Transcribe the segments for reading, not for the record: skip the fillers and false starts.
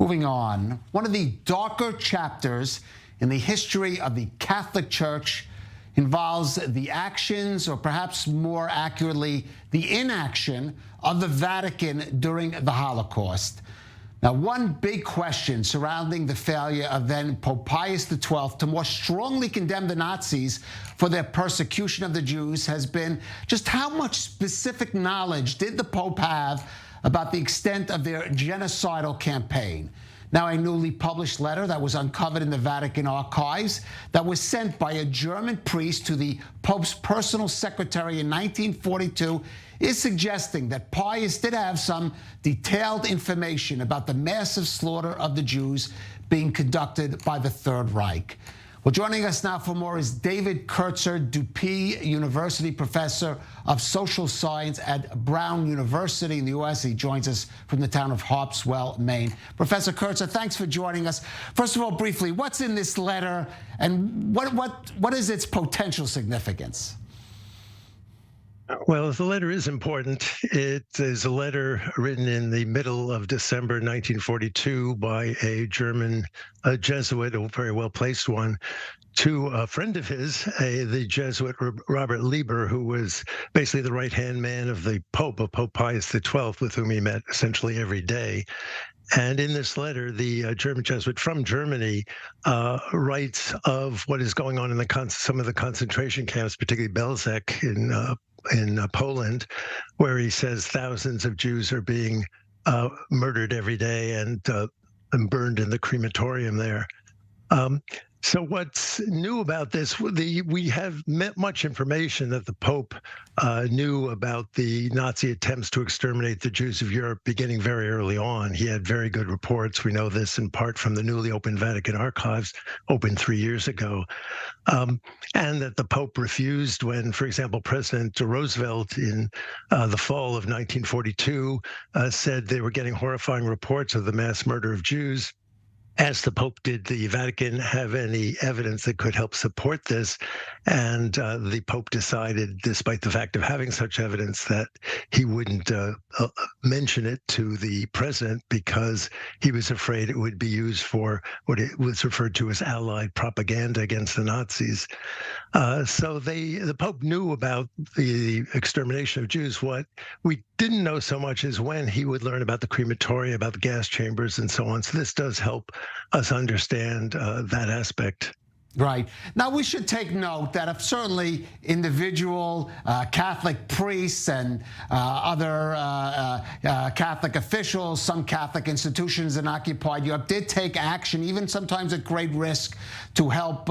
Moving on, one of the darker chapters in the history of the Catholic Church involves the actions, or perhaps more accurately, the inaction of the Vatican during the Holocaust. Now, one big question surrounding the failure of then Pope Pius XII to more strongly condemn the Nazis for their persecution of the Jews has been just how much specific knowledge did the Pope have about the extent of their genocidal campaign. Now, a newly published letter that was uncovered in the Vatican archives that was sent by a German priest to the Pope's personal secretary in 1942 is suggesting that Pius did have some detailed information about the massive slaughter of the Jews being conducted by the Third Reich. Well, joining us now for more is David Kurtzer, Dupuy University Professor of Social Science at Brown University in the U.S. He joins us from the town of Harpswell, Maine. Professor Kurtzer, thanks for joining us. First of all, briefly, what's in this letter, and what is its potential significance? Well, the letter is important. It is a letter written in the middle of December 1942 by a German Jesuit, a very well-placed one, to a friend of his, the Jesuit Robert Lieber, who was basically the right-hand man of the Pope, of Pope Pius XII, with whom he met essentially every day. And in this letter, the German Jesuit from Germany writes of what is going on in some of the concentration camps, particularly Belzec in Poland, where he says thousands of Jews are being murdered every day and burned in the crematorium there. So what's new about this, we have much information that the Pope knew about the Nazi attempts to exterminate the Jews of Europe beginning very early on. He had very good reports. We know this in part from the newly opened Vatican archives, opened 3 years ago. And that the Pope refused when, for example, President Roosevelt in the fall of 1942 said they were getting horrifying reports of the mass murder of Jews. Asked the Pope, did the Vatican have any evidence that could help support this? And the Pope decided, despite the fact of having such evidence, that he wouldn't mention it to the president because he was afraid it would be used for what it was referred to as allied propaganda against the Nazis. So the Pope knew about the extermination of Jews. What we didn't know so much is when he would learn about the crematoria, about the gas chambers, and so on. So this does help us understand that aspect. Right. Now, we should take note that if certainly individual Catholic priests and other Catholic officials, some Catholic institutions in occupied Europe did take action, even sometimes at great risk, to help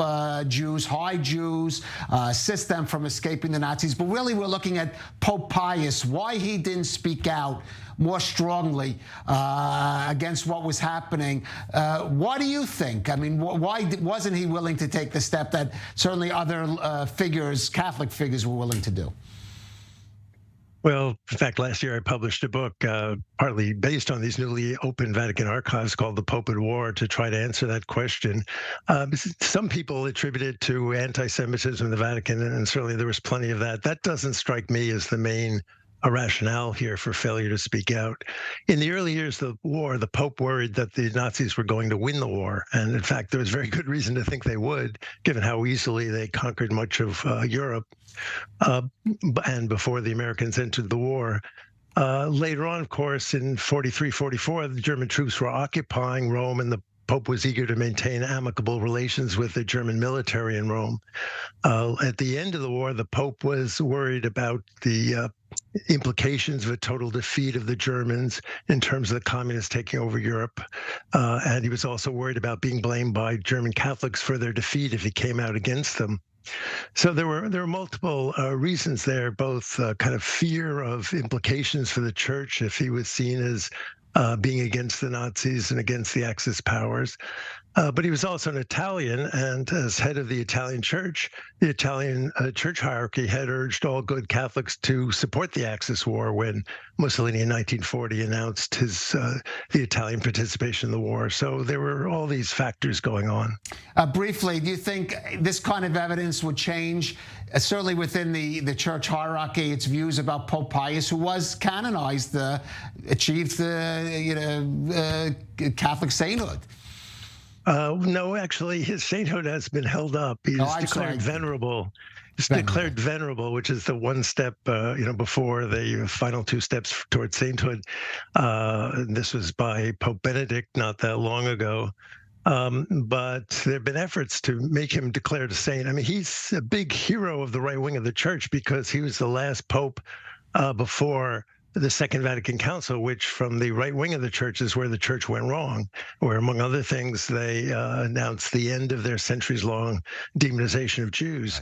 Jews, hide Jews, assist them from escaping the Nazis. But really, we're looking at Pope Pius, why he didn't speak out more strongly against what was happening. What do you think? I mean, why wasn't he willing to take the step that certainly other figures, Catholic figures, were willing to do? Well, in fact, last year I published a book partly based on these newly opened Vatican archives called The Pope at War to try to answer that question. Some people attribute it to anti-Semitism in the Vatican, and certainly there was plenty of that. That doesn't strike me as the main rationale here for failure to speak out. In the early years of the war, the Pope worried that the Nazis were going to win the war. And in fact, there was very good reason to think they would, given how easily they conquered much of Europe. And before the Americans entered the war. Later on, of course, in 43, 44, the German troops were occupying Rome, and the Pope was eager to maintain amicable relations with the German military in Rome. At the end of the war, the Pope was worried about the implications of a total defeat of the Germans in terms of the communists taking over Europe. And he was also worried about being blamed by German Catholics for their defeat if he came out against them. So there were multiple reasons there, both kind of fear of implications for the church if he was seen as being against the Nazis and against the Axis powers. But he was also an Italian, and as head of the Italian church, the Italian church hierarchy had urged all good Catholics to support the Axis War when Mussolini in 1940 announced the Italian participation in the war. So there were all these factors going on. Briefly, do you think this kind of evidence would change, certainly within the church hierarchy, its views about Pope Pius, who was canonized, achieved the Catholic sainthood? No, actually, his sainthood has been held up. He's declared venerable. He's declared venerable, which is the one step, before the final two steps towards sainthood. This was by Pope Benedict not that long ago. But there have been efforts to make him declared a saint. I mean, he's a big hero of the right wing of the church because he was the last pope before the Second Vatican Council, which from the right wing of the church is where the church went wrong, where, among other things, they announced the end of their centuries-long demonization of Jews.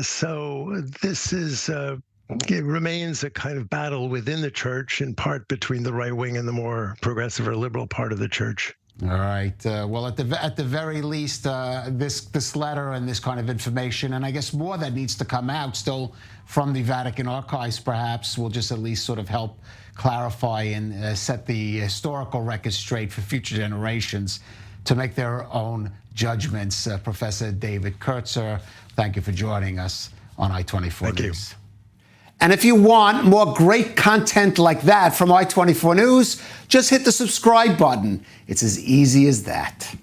So this is it remains a kind of battle within the church, in part between the right wing and the more progressive or liberal part of the church. All right. Well, at the very least, this letter and this kind of information, and I guess more that needs to come out still from the Vatican archives, perhaps, will just at least sort of help clarify and set the historical record straight for future generations to make their own judgments. Professor David Kurtzer, thank you for joining us on I-24 News. And if you want more great content like that from I-24 News, just hit the subscribe button. It's as easy as that.